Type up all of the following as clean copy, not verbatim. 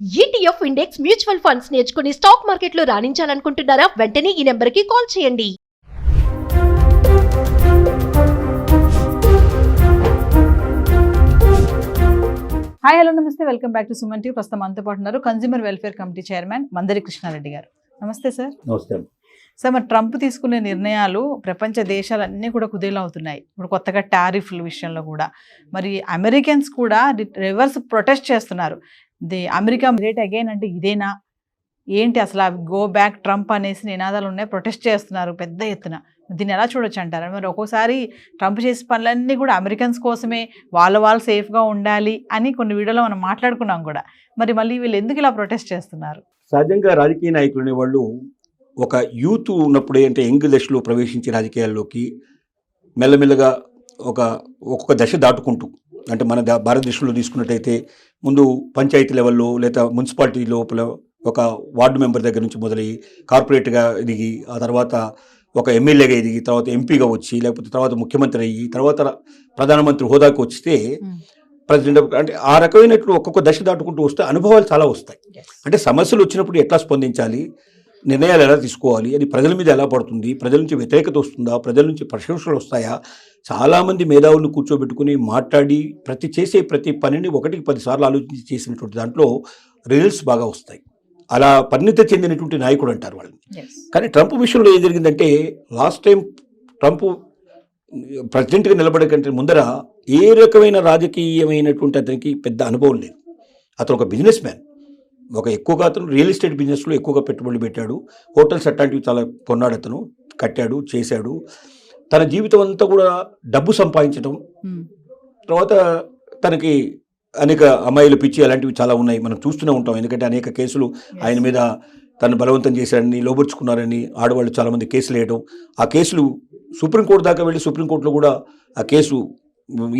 ETF index mutual funds నేర్చుకుని stock మార్కెట్లో రాణించాలనుకుంటున్నారా? వెంటనే ఈ నెంబర్కి కాల్ చేయండి. Hi hello namaste, welcome back to Suman TV. ప్రస్తుతం మనతో పాటు ఉన్నారు consumer welfare committee chairman Mandari Krishna Reddy గారు. నమస్తే సార్. నమస్తే సార్, మరి ట్రంప్ తీసుకునే నిర్ణయాలు ప్రపంచ దేశాలన్నీ కూడా కుదేలవుతున్నాయి. ఇప్పుడు కొత్తగా టారిఫ్ల విషయంలో కూడా మరి అమెరికన్స్ కూడా రివర్స్ ప్రొటెస్ట్ చేస్తున్నారు. అమెరికా రేట్ అగైన్ అంటే ఇదేనా ఏంటి అసలు, గో బ్యాక్ ట్రంప్ అనేసి నినాదాలు ఉన్నాయి, ప్రొటెస్ట్ చేస్తున్నారు పెద్ద ఎత్తున. దీన్ని ఎలా చూడొచ్చు అంటారా? మరి ఒక్కోసారి ట్రంప్ చేసే పనులన్నీ కూడా అమెరికన్స్ కోసమే, వాళ్ళు సేఫ్గా ఉండాలి అని కొన్ని వీడియోలో మనం మాట్లాడుకున్నాం కూడా. మరి మళ్ళీ వీళ్ళు ఎందుకు ఇలా ప్రొటెస్ట్ చేస్తున్నారు? సహజంగా రాజకీయ నాయకులు అనేవాళ్ళు ఒక యూత్ ఉన్నప్పుడే, అంటే యంగ్ దశలో ప్రవేశించే రాజకీయాల్లోకి మెల్లమెల్లగా ఒక్కొక్క దశ దాటుకుంటూ, అంటే మన భారతదేశంలో తీసుకున్నట్టయితే ముందు పంచాయతీ లెవెల్లో లేదా మున్సిపాలిటీ లోపల ఒక వార్డు మెంబర్ దగ్గర నుంచి మొదలయ్యి కార్పొరేట్గా ఎదిగి, ఆ తర్వాత ఒక ఎమ్మెల్యేగా ఎదిగి, తర్వాత ఎంపీగా వచ్చి, లేకపోతే తర్వాత ముఖ్యమంత్రి అయ్యి, తర్వాత ప్రధానమంత్రి హోదాకు వస్తే ప్రెసిడెంట్, అంటే ఆ రకమైనట్లు ఒక్కొక్క దశ దాటుకుంటూ వస్తే అనుభవాలు చాలా వస్తాయి. అంటే సమస్యలు వచ్చినప్పుడు ఎట్లా స్పందించాలి, నిర్ణయాలు ఎలా తీసుకోవాలి, అది ప్రజల మీద ఎలా పడుతుంది, ప్రజల నుంచి వ్యతిరేకత వస్తుందా, ప్రజల నుంచి ప్రశంసలు వస్తాయా, చాలామంది మేధావులను కూర్చోబెట్టుకుని మాట్లాడి చేసే ప్రతి పనిని 1కి 10 సార్లు ఆలోచించి చేసినటువంటి దాంట్లో రిజల్ట్స్ బాగా వస్తాయి. అలా పరిణితి చెందినటువంటి నాయకుడు అంటారు వాళ్ళని. కానీ ట్రంప్ విషయంలో ఏం జరిగిందంటే, లాస్ట్ టైం ట్రంప్ ప్రెసిడెంట్గా నిలబడకంటే ముందర ఏ రకమైన రాజకీయమైనటువంటి అతనికి పెద్ద అనుభవం లేదు. అతను ఒక బిజినెస్ మ్యాన్, ఎక్కువగా అతను రియల్ ఎస్టేట్ బిజినెస్లో ఎక్కువగా పెట్టుబడులు పెట్టాడు. హోటల్స్ అట్లాంటివి చాలా కొన్నాడు, అతను కట్టాడు, చేశాడు. తన జీవితం అంతా కూడా డబ్బు సంపాదించడం, తర్వాత తనకి అనేక అమ్మాయిలు పిచ్చి అలాంటివి చాలా ఉన్నాయి, మనం చూస్తూనే ఉంటాం. ఎందుకంటే అనేక కేసులు ఆయన మీద తను బలవంతం చేశాడని, లోబర్చుకున్నారని ఆడవాళ్ళు చాలామంది కేసులు వేయడం, ఆ కేసులు సుప్రీంకోర్టు దాకా వెళ్ళి సుప్రీంకోర్టులో కూడా ఆ కేసు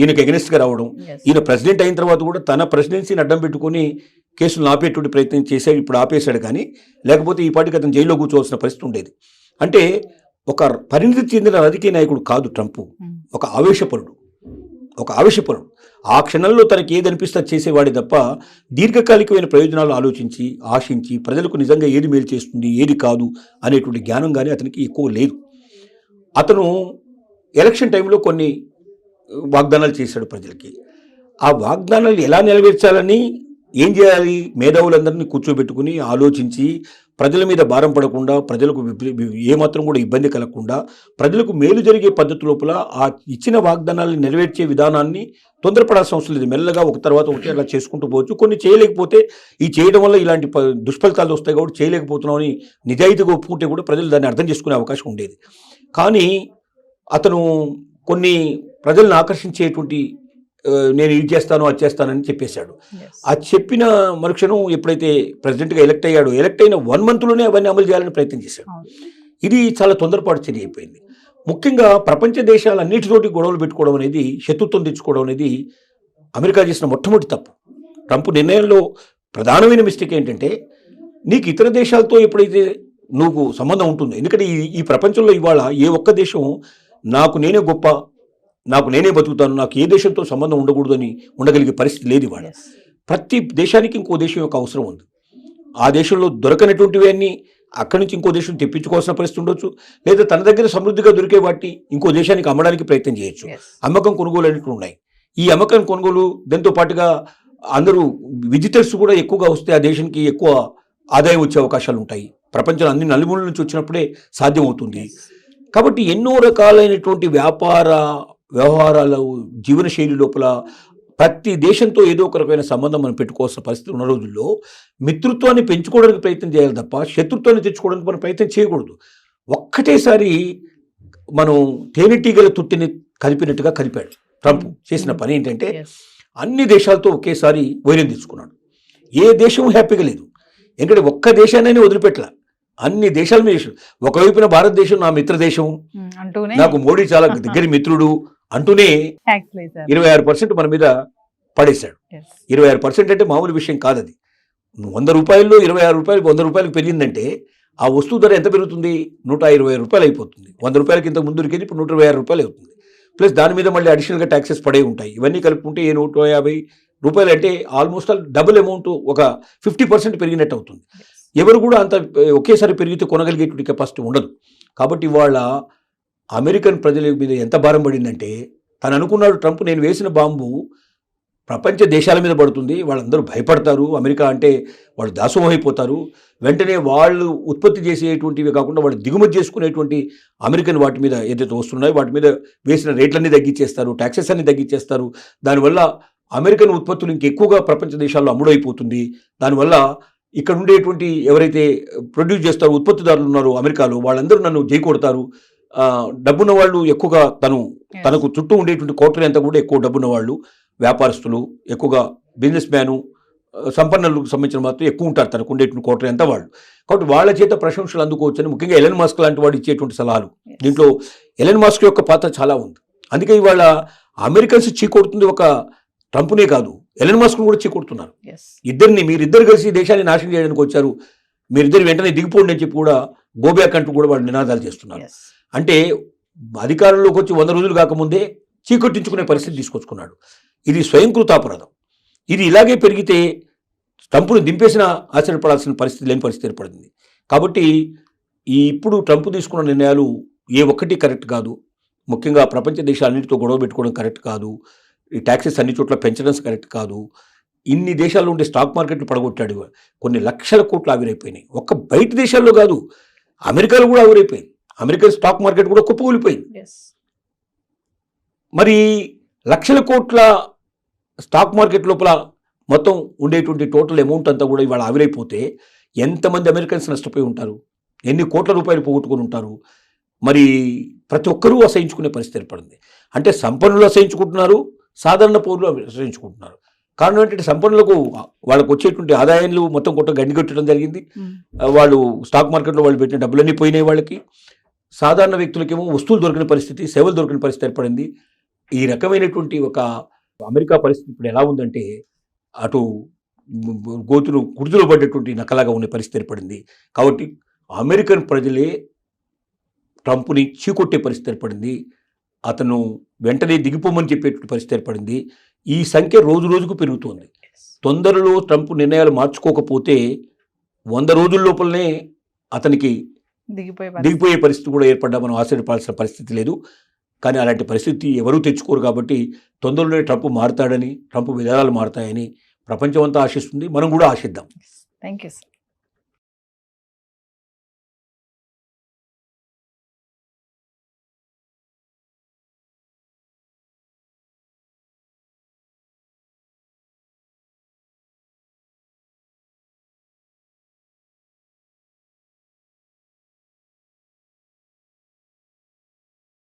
ఈయనకి ఎగనెస్ట్గా రావడం. ఈయన ప్రెసిడెంట్ అయిన తర్వాత కూడా తన ప్రెసిడెన్సీని అడ్డం పెట్టుకుని కేసులను ఆపేటువంటి ప్రయత్నం చేశాడు. ఇప్పుడు ఆపేశాడు, కానీ లేకపోతే ఈ పాటికి అతను జైల్లో కూర్చోవాల్సిన పరిస్థితి ఉండేది. అంటే ఒక పరిణితి చెందిన రాజకీయ నాయకుడు కాదు ట్రంప్, ఒక ఆవేశపరుడు. ఆ క్షణంలో తనకి ఏది అనిపిస్తే చేసేవాడే తప్ప దీర్ఘకాలికమైన ప్రయోజనాలు ఆలోచించి, ఆశించి, ప్రజలకు నిజంగా ఏది మేలు చేస్తుంది, ఏది కాదు అనేటువంటి జ్ఞానం కానీ అతనికి ఎక్కువ లేదు. అతను ఎలక్షన్ టైంలో కొన్ని వాగ్దానాలు చేశాడు ప్రజలకి. ఆ వాగ్దానాలు ఎలా నెరవేర్చాలని, ఏం చేయాలి, మేధావులందరినీ కూర్చోబెట్టుకుని ఆలోచించి, ప్రజల మీద భారం పడకుండా, ప్రజలకు ఏమాత్రం కూడా ఇబ్బంది కలగకుండా, ప్రజలకు మేలు జరిగే పద్ధతి లోపల ఆ ఇచ్చిన వాగ్దానాలను నెరవేర్చే విధానాన్ని తొందరపడాల్సిన అవసరం లేదు. మెల్లగా ఒక తర్వాత ఒకటి అలా చేసుకుంటూ పోవచ్చు. కొన్ని చేయలేకపోతే, ఈ చేయడం వల్ల ఇలాంటి దుష్ఫలితాలు వస్తాయి కాబట్టి చేయలేకపోతున్నామని నిజాయితీగా ఒప్పుకుంటే కూడా ప్రజలు దాన్ని అర్థం చేసుకునే అవకాశం ఉండేది. కానీ అతను కొన్ని ప్రజలను ఆకర్షించేటువంటి, నేను ఇది చేస్తాను, అది చేస్తానని చెప్పేశాడు. ఆ చెప్పిన మరుక్షణం ఎప్పుడైతే ప్రెసిడెంట్గా ఎలక్ట్ అయిన 1 మంత్లోనే అవన్నీ అమలు చేయాలని ప్రయత్నం చేశాడు. ఇది చాలా తొందరపాటు చర్య అయిపోయింది. ముఖ్యంగా ప్రపంచ దేశాలన్నిటితోటి గొడవలు పెట్టుకోవడం అనేది, శత్రుత్వం తెచ్చుకోవడం అనేది అమెరికా చేసిన మొట్టమొదటి తప్పు. ట్రంప్ నిర్ణయంలో ప్రధానమైన మిస్టేక్ ఏంటంటే, నీకు ఇతర దేశాలతో ఎప్పుడైతే నువ్వు సంబంధం ఉంటుందో, ఎందుకంటే ఈ ప్రపంచంలో ఇవాళ ఏ ఒక్క దేశం నాకు నేనే గొప్ప, నాకు నేనే బతుకుతాను, నాకు ఏ దేశంతో సంబంధం ఉండకూడదని ఉండగలిగే పరిస్థితి లేదు ఇవాళ. ప్రతి దేశానికి ఇంకో దేశం యొక్క అవసరం ఉంది. ఆ దేశంలో దొరకనటువంటివి అన్నీ అక్కడి నుంచి ఇంకో దేశం తెప్పించుకోవాల్సిన పరిస్థితి ఉండొచ్చు, లేదా తన దగ్గర సమృద్ధిగా దొరికే వాటి ఇంకో దేశానికి అమ్మడానికి ప్రయత్నం చేయొచ్చు. అమ్మకం కొనుగోలు అనేవి ఉన్నాయి. ఈ అమ్మకం కొనుగోలు దాంతో పాటుగా అందరూ విజిటర్స్ కూడా ఎక్కువగా వస్తే ఆ దేశానికి ఎక్కువ ఆదాయం వచ్చే అవకాశాలు ఉంటాయి. ప్రపంచంలో అన్ని నలుమూలల నుంచి వచ్చినప్పుడే సాధ్యమవుతుంది. కాబట్టి ఎన్నో రకాలైనటువంటి వ్యవహారాలు, జీవనశైలి లోపల ప్రతి దేశంతో ఏదో ఒక రకమైన సంబంధం మనం పెట్టుకోవాల్సిన పరిస్థితి ఉన్న రోజుల్లో మిత్రత్వాన్ని పెంచుకోవడానికి ప్రయత్నం చేయాలి తప్ప శత్రుత్వాన్ని తెచ్చుకోవడానికి మనం ప్రయత్నం చేయకూడదు. ఒక్కటేసారి మనం తేనెటీగల తుట్టిని కలిపినట్టుగా కలిపాడు ట్రంప్. చేసిన పని ఏంటంటే, అన్ని దేశాలతో ఒకేసారి వైరం తెచ్చుకున్నాడు. ఏ దేశం హ్యాపీగా లేదు, ఎందుకంటే ఒక్క దేశాన్ని వదిలిపెట్టలా, అన్ని దేశాల మీద. ఒకవైపున భారతదేశం నా మిత్ర దేశం, నాకు మోడీ చాలా దగ్గర మిత్రుడు అంటూనే 26% మన మీద పడేశాడు. 26% అంటే మామూలు విషయం కాదు. అది 100 రూపాయల్లో 26 రూపాయలు 100 రూపాయలకు పెరిగిందంటే ఆ వస్తువు ధర ఎంత పెరుగుతుంది? 120 రూపాయలు అయిపోతుంది. 100 రూపాయలకి ఇంత ముందు దొరికేది ఇప్పుడు 126 రూపాయలు అవుతుంది. ప్లస్ దాని మీద మళ్ళీ అడిషనల్గా ట్యాక్సెస్ పడే ఉంటాయి. ఇవన్నీ కలుపుకుంటే 150 రూపాయలు అంటే ఆల్మోస్ట్ డబుల్ అమౌంట్, ఒక 50% పెరిగినట్టు అవుతుంది. ఎవరు కూడా అంత ఒకేసారి పెరిగితే కొనగలిగేటువంటి కెపాసిటీ ఉండదు. కాబట్టి ఇవాళ అమెరికన్ ప్రజల మీద ఎంత భారం పడిందంటే, తను అనుకున్నాడు ట్రంప్, నేను వేసిన బాంబు ప్రపంచ దేశాల మీద పడుతుంది, వాళ్ళందరూ భయపడతారు, అమెరికా అంటే వాళ్ళు దాసోహం అయిపోతారు, వెంటనే వాళ్ళు ఉత్పత్తి చేసేటువంటివి కాకుండా వాళ్ళు దిగుమతి చేసుకునేటువంటి అమెరికన్ వాటి మీద ఏదైతే వస్తున్నాయో వాటి మీద వేసిన రేట్లన్నీ తగ్గించేస్తారు, ట్యాక్సెస్ అన్ని తగ్గించేస్తారు. దానివల్ల అమెరికన్ ఉత్పత్తులు ఇంకెక్కువగా ప్రపంచ దేశాల్లో అమ్ముడైపోతుంది. దానివల్ల ఇక్కడ ఉండేటువంటి ఎవరైతే ప్రొడ్యూస్ చేస్తారో ఉత్పత్తిదారులు ఉన్నారో అమెరికాలో, వాళ్ళందరూ నన్ను జైకొడతారు. డబ్బున్న వాళ్ళు ఎక్కువగా తనకు చుట్టూ ఉండేటువంటి కోటరీ అంతా కూడా ఎక్కువ డబ్బున్న వాళ్ళు, వ్యాపారస్తులు, ఎక్కువగా బిజినెస్ మ్యాను, సంపన్నులకు సంబంధించిన మాత్రం ఎక్కువ ఉంటారు తనకు ఉండేటువంటి కోటరీ అంతా వాళ్ళు. కాబట్టి వాళ్ళ చేత ప్రశంసలు అందుకోవచ్చని ముఖ్యంగా ఎలన్ మస్క్ లాంటి వాడు ఇచ్చేటువంటి సలహాలు, దీంట్లో ఎలన్ మస్క్ యొక్క పాత్ర చాలా ఉంది. అందుకే ఇవాళ అమెరికన్స్ చీకొడుతుంది ఒక ట్రంప్నే కాదు, ఎలన్ మస్క్ను కూడా చీకొడుతున్నారు. మీరిద్దరు కలిసి దేశాన్ని నాశనం చేయడానికి వచ్చారు, మీరిద్దరు వెంటనే దిగిపోండి అని చెప్పి కూడా గోబ్యాక్ అంటూ కూడా వాళ్ళు నినాదాలు చేస్తున్నారు. అంటే అధికారంలోకి వచ్చి 100 రోజులు కాకముందే చీకొట్టించుకునే పరిస్థితి తీసుకొచ్చుకున్నాడు. ఇది స్వయంకృతాపరాధం. ఇది ఇలాగే పెరిగితే ట్రంప్ను దింపేసిన ఆశ్చర్యపడాల్సిన పరిస్థితి లేని పరిస్థితి ఏర్పడింది. కాబట్టి ఇప్పుడు ట్రంప్ తీసుకున్న నిర్ణయాలు ఏ ఒక్కటి కరెక్ట్ కాదు. ముఖ్యంగా ప్రపంచ దేశాలన్నింటితో గొడవ పెట్టుకోవడం కరెక్ట్ కాదు. ఈ ట్యాక్సెస్ అన్ని చోట్ల పెంచడం కరెక్ట్ కాదు. ఇన్ని దేశాల్లో ఉండే స్టాక్ మార్కెట్లు పడగొట్టాడు. కొన్ని లక్షల కోట్లు ఆవిరైపోయినాయి. ఒక్క బయట దేశాల్లో కాదు, అమెరికాలో కూడా ఆవిరైపోయింది. అమెరికన్ స్టాక్ మార్కెట్ కూడా కుప్పకూలిపోయింది. మరి లక్షల కోట్ల స్టాక్ మార్కెట్ లోపల మొత్తం ఉండేటువంటి టోటల్ అమౌంట్ అంతా కూడా ఇవాళ ఆవిరైపోతే ఎంతమంది అమెరికన్స్ నష్టపోయి ఉంటారు, ఎన్ని కోట్ల రూపాయలు పోగొట్టుకుని ఉంటారు. మరి ప్రతి ఒక్కరూ అసహించుకునే పరిస్థితి ఏర్పడింది. అంటే సంపన్నులు అసహించుకుంటున్నారు, సాధారణ పౌరులు అసహించుకుంటున్నారు. కారణం ఏంటంటే సంపన్నులకు వాళ్ళకు వచ్చేటువంటి ఆదాయాలు మొత్తం కొత్త గండిగొట్టడం జరిగింది. వాళ్ళు స్టాక్ మార్కెట్లో వాళ్ళు పెట్టిన డబ్బులన్నీ పోయినాయి వాళ్ళకి. సాధారణ వ్యక్తులకేమో వస్తువులు దొరికిన పరిస్థితి, సేవలు దొరికిన పరిస్థితి ఏర్పడింది. ఈ రకమైనటువంటి ఒక అమెరికా పరిస్థితి ఇప్పుడు ఎలా ఉందంటే, అటు గుర్తులు పడ్డటువంటి నకలాగా ఉండే పరిస్థితి ఏర్పడింది. కాబట్టి అమెరికన్ ప్రజలే ట్రంప్ని చీకొట్టే పరిస్థితి ఏర్పడింది. అతను వెంటనే దిగిపోమని చెప్పేటువంటి పరిస్థితి ఏర్పడింది. ఈ సంఖ్య రోజు రోజుకు పెరుగుతోంది. తొందరలో ట్రంప్ నిర్ణయాలు మార్చుకోకపోతే 100 రోజుల లోపలనే అతనికి దిగిపోయే పరిస్థితి కూడా ఏర్పడ్డా మనం ఆశ్చర్యపడాల్సిన పరిస్థితి లేదు. కానీ అలాంటి పరిస్థితి ఎవరూ తెచ్చుకోరు. కాబట్టి తొందరలోనే ట్రంప్ మారుతాడని, ట్రంప్ విధానాలు మారుతాయని ప్రపంచం అంతా ఆశిస్తుంది. మనం కూడా ఆశిద్దాం. Thank you sir.